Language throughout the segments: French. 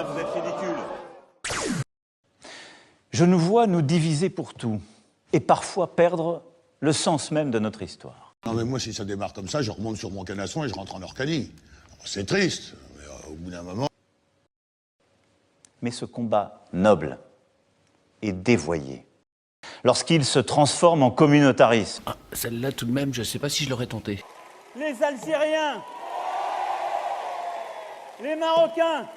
là, vous êtes ridicule. Je nous vois nous diviser pour tout, et parfois perdre le sens même de notre histoire. Non mais moi, si ça démarre comme ça, je remonte sur mon canasson et je rentre en Orcanie. C'est triste, mais au bout d'un moment... Mais ce combat noble est dévoyé lorsqu'il se transforme en communautarisme. Ah, celle-là, tout de même, je sais pas si je l'aurais tentée. Les Algériens, les Marocains,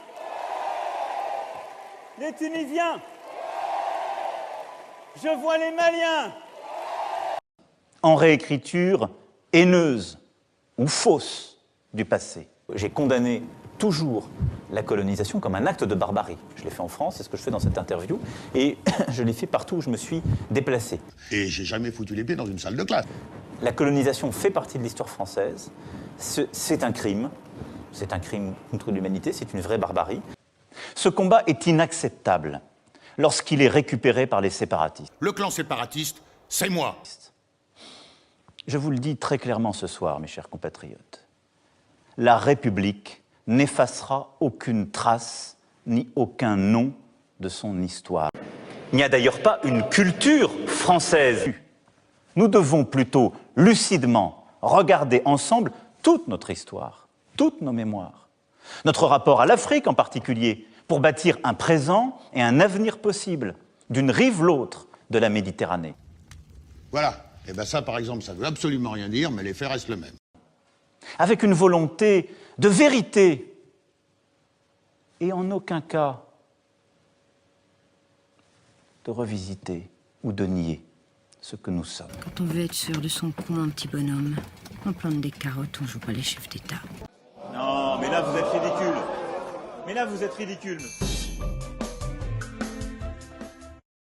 les Tunisiens, je vois les Maliens. En réécriture haineuse ou fausse du passé. J'ai condamné toujours la colonisation comme un acte de barbarie. Je l'ai fait en France, c'est ce que je fais dans cette interview, et je l'ai fait partout où je me suis déplacé. Et j'ai jamais foutu les pieds dans une salle de classe. La colonisation fait partie de l'histoire française, c'est un crime contre l'humanité, c'est une vraie barbarie. Ce combat est inacceptable lorsqu'il est récupéré par les séparatistes. Le clan séparatiste, c'est moi. Je vous le dis très clairement ce soir, mes chers compatriotes. La République n'effacera aucune trace ni aucun nom de son histoire. Il n'y a d'ailleurs pas une culture française. Nous devons plutôt lucidement regarder ensemble toute notre histoire, toutes nos mémoires, notre rapport à l'Afrique en particulier, pour bâtir un présent et un avenir possible d'une rive l'autre de la Méditerranée. Voilà. Et bien ça, par exemple, ça veut absolument rien dire, mais les faits restent le même. Avec une volonté de vérité et en aucun cas de revisiter ou de nier ce que nous sommes. Quand on veut être sûr de son coup, un petit bonhomme, on plante des carottes, on joue pas les chefs d'État. Non, mais là, vous êtes ridicule. Mais là, vous êtes ridicule, monsieur.